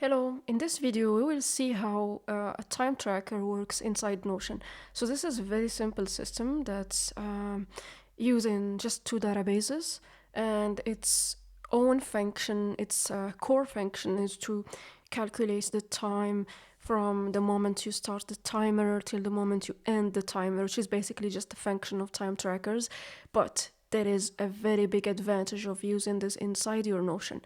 Hello, in this video we will see how a time tracker works inside Notion. So this is a very simple system that's using just two databases, and its own function, its core function is to calculate the time from the moment you start the timer till the moment you end the timer, which is basically just a function of time trackers. But there is a very big advantage of using this inside your Notion.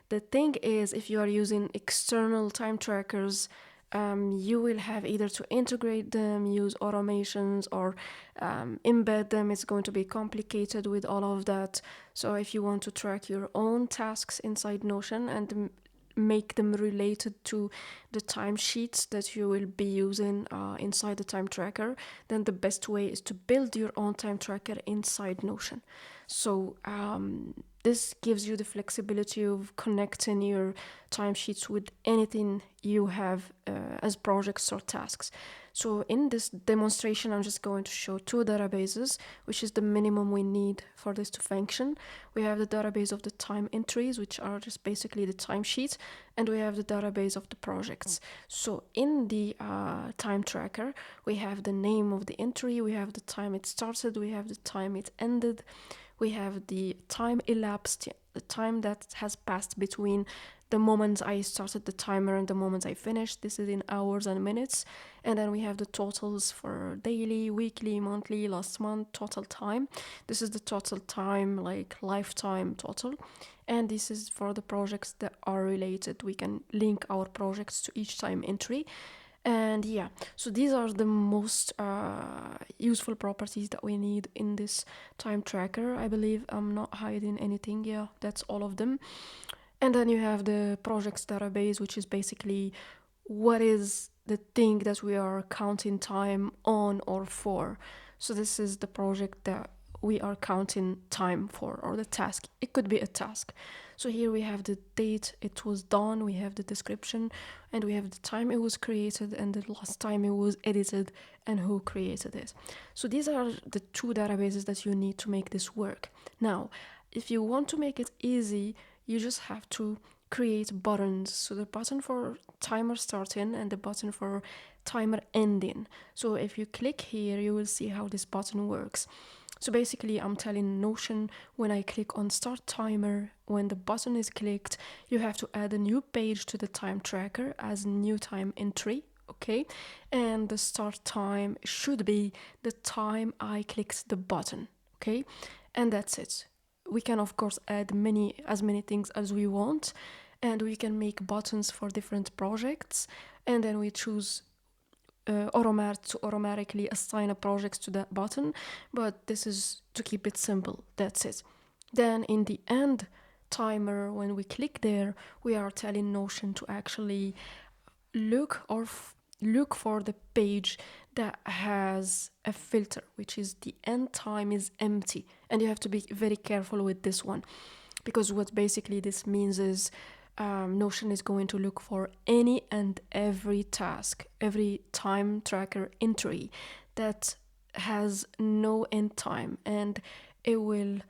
The thing is, if you are using external time trackers, you will have either to integrate them, use automations, or embed them. It's going to be complicated with all of that. So if you want to track your own tasks inside Notion and make them related to the timesheets that you will be using inside the time tracker, then the best way is to build your own time tracker inside Notion. So this gives you the flexibility of connecting your timesheets with anything you have as projects or tasks. So in this demonstration, I'm just going to show two databases, which is the minimum we need for this to function. We have the database of the time entries, which are just basically the timesheets, and we have the database of the projects. So in the time tracker, we have the name of the entry, we have the time it started, we have the time it ended, we have the time elapsed, the time that has passed between the moment I started the timer and the moment I finished. This is in hours and minutes. And then we have the totals for daily, weekly, monthly, last month, total time. This is the total time, like lifetime total. And this is for the projects that are related. We can link our projects to each time entry. And yeah, so these are the most useful properties that we need in this time tracker. I believe I'm not hiding anything. Yeah, that's all of them. And then you have the projects database, which is basically what is the thing that we are counting time on or for. So this is the project that we are counting time for, or the task. It could be a task. So here we have the date it was done, we have the description, and we have the time it was created and the last time it was edited and who created it. So these are the two databases that you need to make this work. Now, if you want to make it easy, you just have to create buttons. So the button for timer starting and the button for timer ending. So if you click here, you will see how this button works. So basically, I'm telling Notion when I click on start timer, when the button is clicked, you have to add a new page to the time tracker as new time entry, okay? And the start time should be the time I clicked the button, okay? And that's it. We can, of course, add as many things as we want, and we can make buttons for different projects, and then we choose to automatically assign a project to that button, but this is to keep it simple. That's it. Then in the end timer, when we click there, we are telling Notion to actually look for the page that has a filter, which is the end time is empty, and you have to be very careful with this one, because what basically this means is Notion is going to look for any and every task, every time tracker entry that has no end time, and it will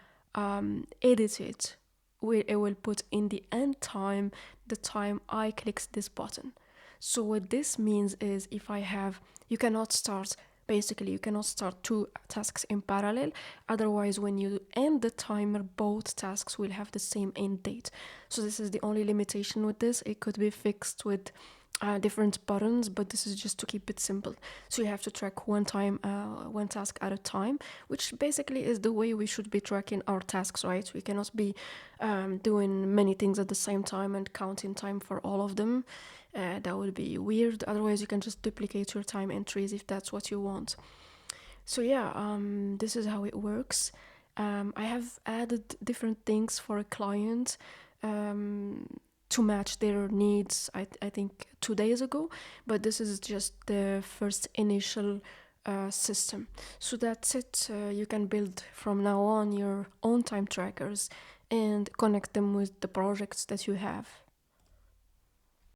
edit it. It will put in the end time the time I clicked this button. So what this means is you cannot start two tasks in parallel. Otherwise, when you end the timer, both tasks will have the same end date. So this is the only limitation with this. It could be fixed with different buttons, but this is just to keep it simple. So you have to track one task at a time, which basically is the way we should be tracking our tasks, right? We cannot be doing many things at the same time and counting time for all of them. That would be weird. Otherwise, you can just duplicate your time entries if that's what you want. So yeah, this is how it works. I have added different things for a client to match their needs, I think 2 days ago, but this is just the first initial system. So that's it. You can build from now on your own time trackers and connect them with the projects that you have.